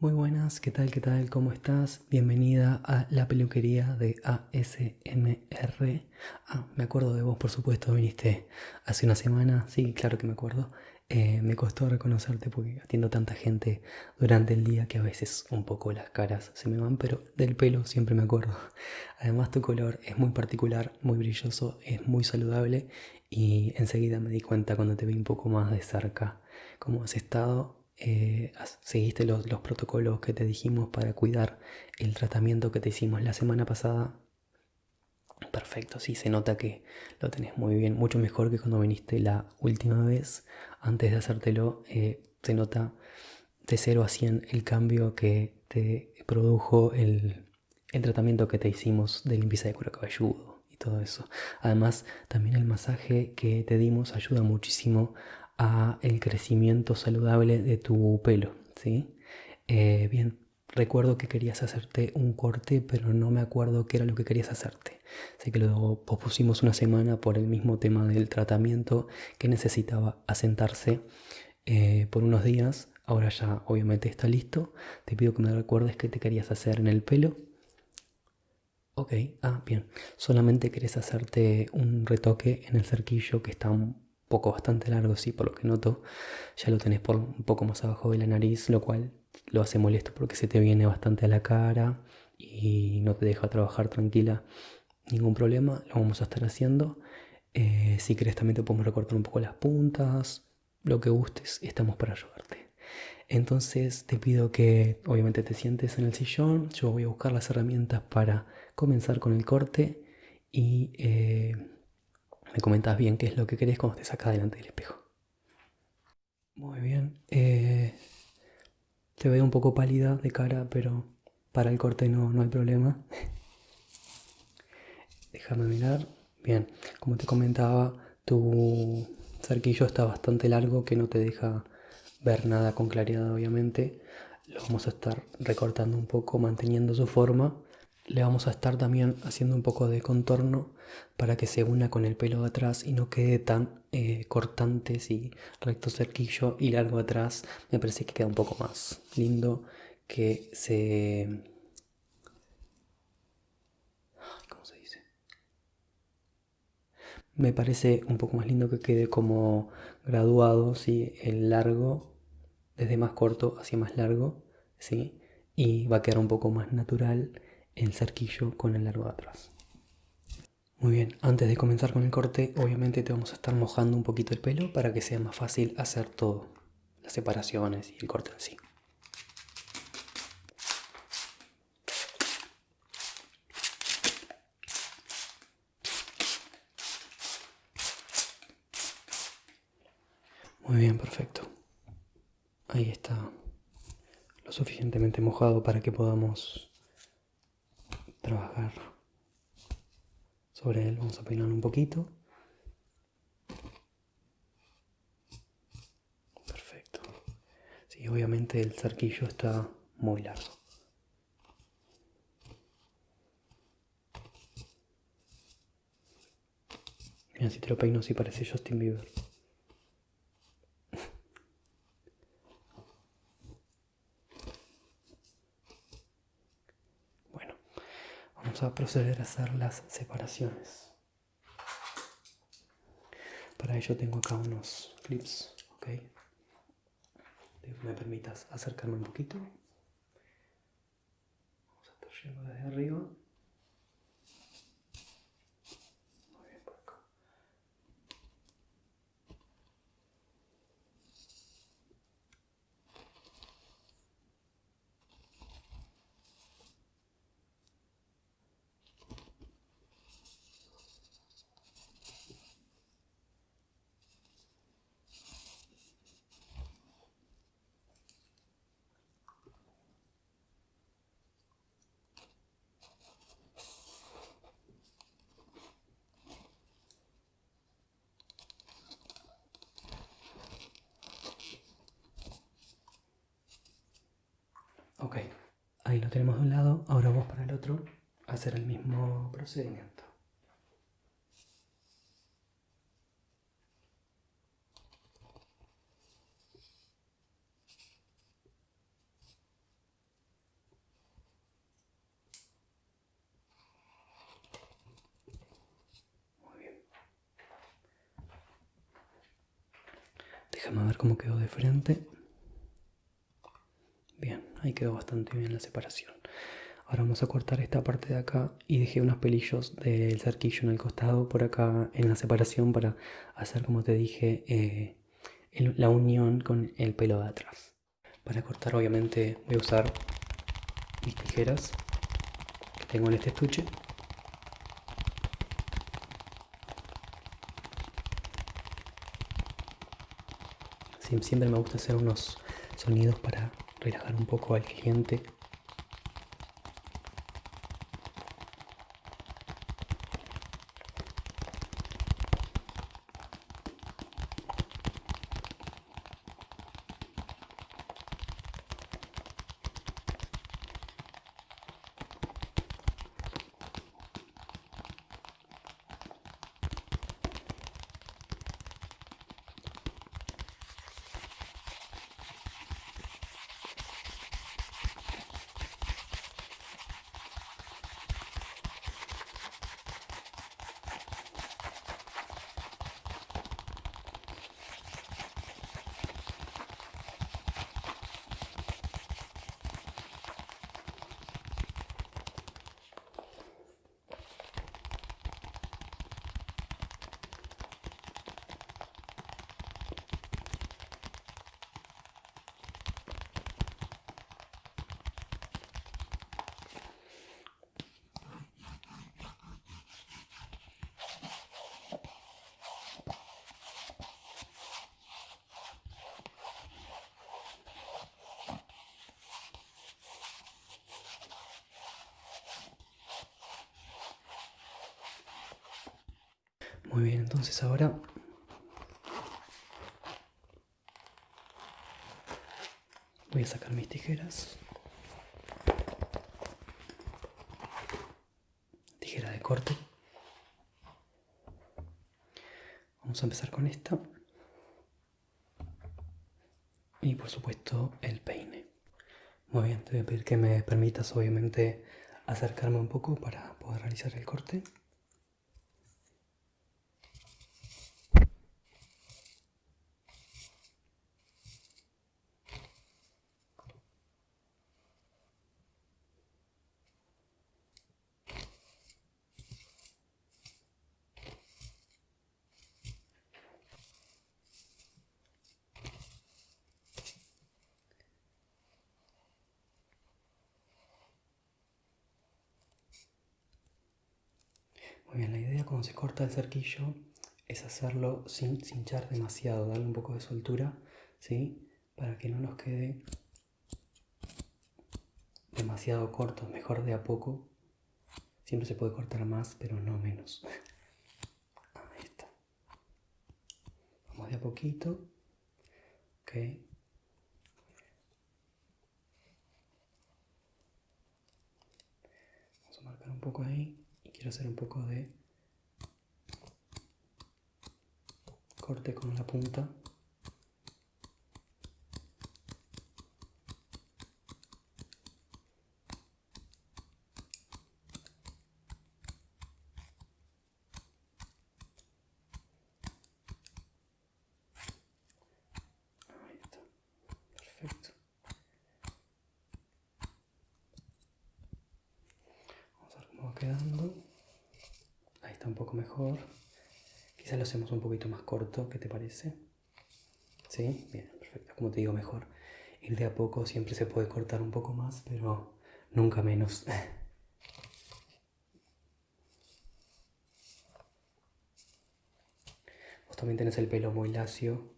Muy buenas, ¿qué tal? ¿Qué tal? ¿Cómo estás? Bienvenida a la peluquería de ASMR. Me acuerdo de vos, por supuesto, viniste hace una semana. Sí, claro que me acuerdo. Me costó reconocerte porque atiendo tanta gente durante el día que a veces un poco las caras se me van, pero del pelo siempre me acuerdo. Además, tu color es muy particular, muy brilloso, es muy saludable y enseguida me di cuenta cuando te vi un poco más de cerca cómo has estado. Seguiste los protocolos que te dijimos para cuidar el tratamiento que te hicimos la semana pasada. Perfecto, sí, se nota que lo tenés muy bien, mucho mejor que cuando viniste la última vez. Antes de hacértelo, se nota de 0 a 100 el cambio que te produjo el tratamiento que te hicimos de limpieza de cuero cabelludo y todo eso. Además, también el masaje que te dimos ayuda muchísimo a el crecimiento saludable de tu pelo, ¿sí? Bien, recuerdo que querías hacerte un corte, pero no me acuerdo qué era lo que querías hacerte. Sé que lo pospusimos una semana por el mismo tema del tratamiento que necesitaba asentarse por unos días. Ahora ya obviamente está listo. Te pido que me recuerdes qué te querías hacer en el pelo. Ok, bien. Solamente querés hacerte un retoque en el cerquillo que está un poco bastante largo, sí, por lo que noto. Ya lo tenés por un poco más abajo de la nariz, lo cual lo hace molesto porque se te viene bastante a la cara y no te deja trabajar tranquila. Ningún problema, lo vamos a estar haciendo. Si querés también te podemos recortar un poco las puntas, lo que gustes, estamos para ayudarte. Entonces te pido que obviamente te sientes en el sillón, yo voy a buscar las herramientas para comenzar con el corte y me comentas bien qué es lo que querés cuando te sacas delante del espejo. Muy bien, te veo un poco pálida de cara, pero para el corte no hay problema. Déjame mirar. Bien, como te comentaba, tu cerquillo está bastante largo que no te deja ver nada con claridad, obviamente. Lo vamos a estar recortando un poco, manteniendo su forma. Le vamos a estar también haciendo un poco de contorno para que se una con el pelo de atrás y no quede tan cortante, sí, recto cerquillo y largo atrás. Me parece que queda un poco más lindo que se... ¿Cómo se dice? Me parece un poco más lindo que quede como graduado, ¿sí? El largo, desde más corto hacia más largo, ¿sí? Y va a quedar un poco más natural el cerquillo con el largo de atrás. Muy bien, antes de comenzar con el corte, obviamente te vamos a estar mojando un poquito el pelo para que sea más fácil hacer todo, las separaciones y el corte en sí. Muy bien, perfecto. Ahí está lo suficientemente mojado para que podamos trabajar sobre él. Vamos a peinar un poquito. Perfecto. Sí, obviamente el cerquillo está muy largo. Mira, si te lo peino, sí parece Justin Bieber. Bueno, vamos a proceder a hacer las separaciones. Para ello tengo acá unos clips, ¿ok? Me permitas acercarme un poquito. Vamos a estar yendo desde arriba. Muy bien, por acá. Ok, ahí lo tenemos de un lado. Ahora vos para el otro hacer el mismo procedimiento. Déjame ver cómo quedó de frente. Bien, ahí quedó bastante bien la separación. Ahora vamos a cortar esta parte de acá y dejé unos pelillos del cerquillo en el costado por acá en la separación para hacer, como te dije, la unión con el pelo de atrás. Para cortar obviamente voy a usar mis tijeras que tengo en este estuche. Siempre me gusta hacer unos sonidos para relajar un poco al cliente. Muy bien, entonces ahora voy a sacar mis tijeras. Tijera de corte. Vamos a empezar con esta. Y por supuesto el peine. Muy bien, te voy a pedir que me permitas obviamente acercarme un poco para poder realizar el corte. Muy bien, la idea cuando se corta el cerquillo es hacerlo sin cinchar demasiado, darle un poco de soltura, ¿sí? Para que no nos quede demasiado corto, mejor de a poco. Siempre se puede cortar más, pero no menos. Ahí está. Vamos de a poquito. Ok. Vamos a marcar un poco ahí. Y quiero hacer un poco de corte con la punta. Ahí está. Perfecto. Vamos a ver cómo va quedando. Ahí está un poco mejor. Quizás lo hacemos un poquito más corto, ¿qué te parece? ¿Sí? Bien, perfecto. Como te digo, mejor ir de a poco. Siempre se puede cortar un poco más, pero nunca menos. Vos también tenés el pelo muy lacio,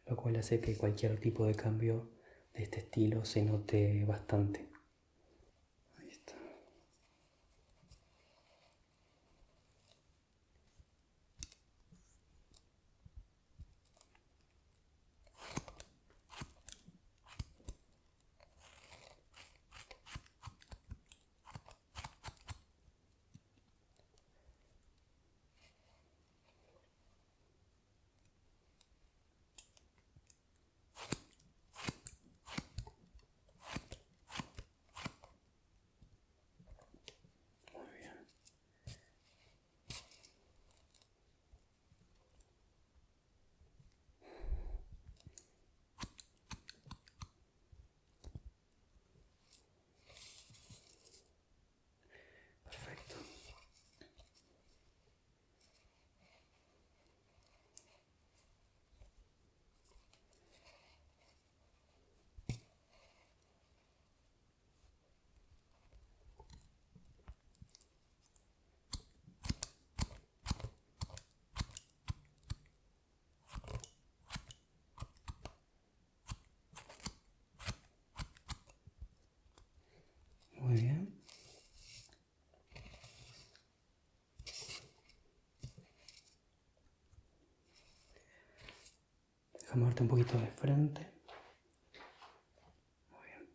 lo cual hace que cualquier tipo de cambio de este estilo se note bastante. Ahí está. Déjame darte un poquito de frente. Muy bien.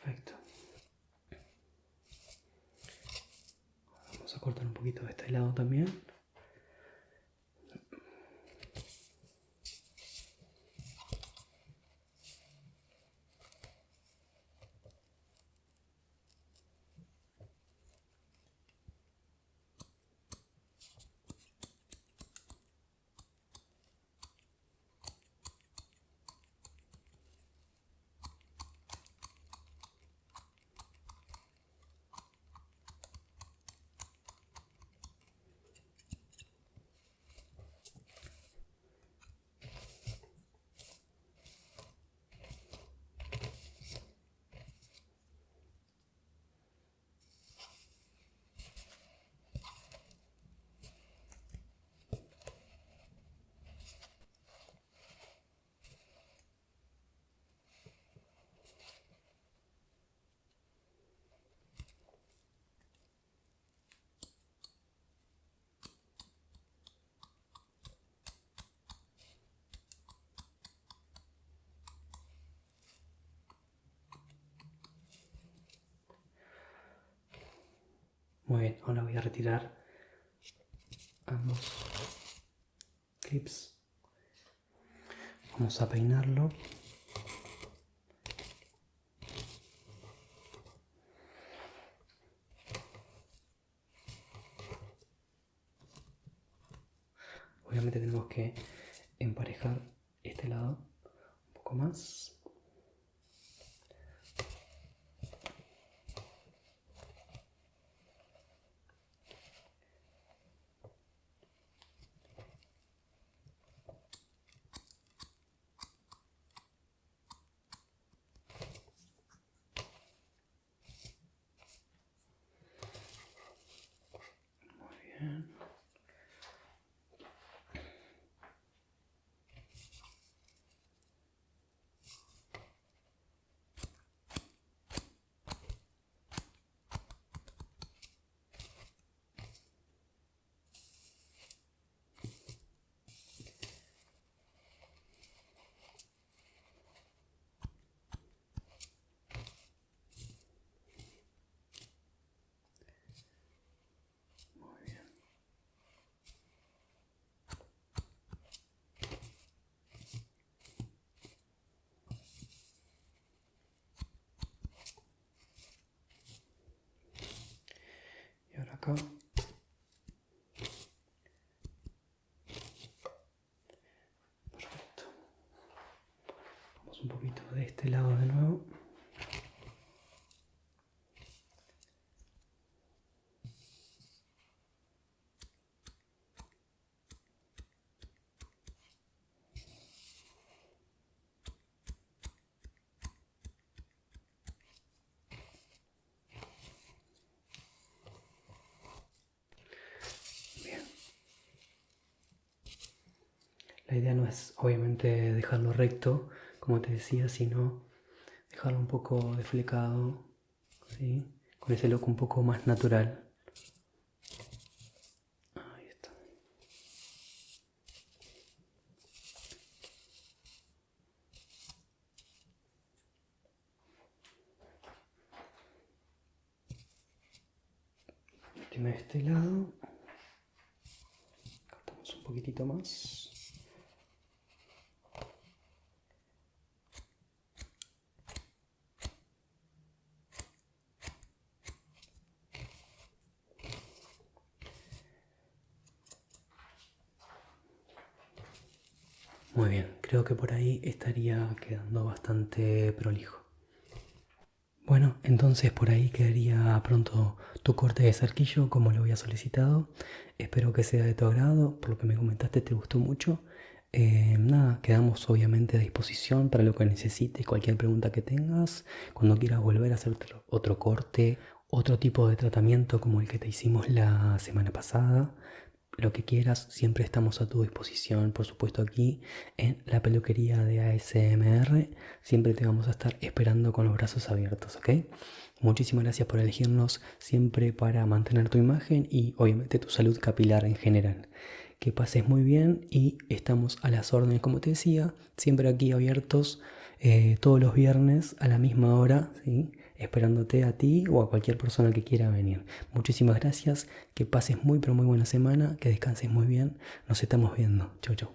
Perfecto. Vamos a cortar un poquito de este lado también. Muy bien, ahora voy a retirar ambos clips. Vamos a peinarlo. Obviamente tenemos que emparejar este lado un poco más. Muy bien. Y ahora acá. Perfecto. Vamos un poquito de este lado de nuevo. Bien. La idea no es obviamente dejarlo recto, como te decía, sino dejarlo un poco desflecado, ¿sí? Con ese look un poco más natural. Ahí está. De este lado. Cortamos un poquitito más. Muy bien, creo que por ahí estaría quedando bastante prolijo. Bueno, entonces por ahí quedaría pronto tu corte de cerquillo como lo había solicitado. Espero que sea de tu agrado, por lo que me comentaste te gustó mucho. Nada, quedamos obviamente a disposición para lo que necesites, cualquier pregunta que tengas, cuando quieras volver a hacer otro corte, otro tipo de tratamiento como el que te hicimos la semana pasada. Lo que quieras, siempre estamos a tu disposición, por supuesto aquí en la peluquería de ASMR. Siempre te vamos a estar esperando con los brazos abiertos, ¿ok? Muchísimas gracias por elegirnos siempre para mantener tu imagen y obviamente tu salud capilar en general. Que pases muy bien y estamos a las órdenes, como te decía, siempre aquí abiertos todos los viernes a la misma hora, ¿sí? Esperándote a ti o a cualquier persona que quiera venir. Muchísimas gracias, que pases muy pero muy buena semana, que descanses muy bien, nos estamos viendo. Chau, chau.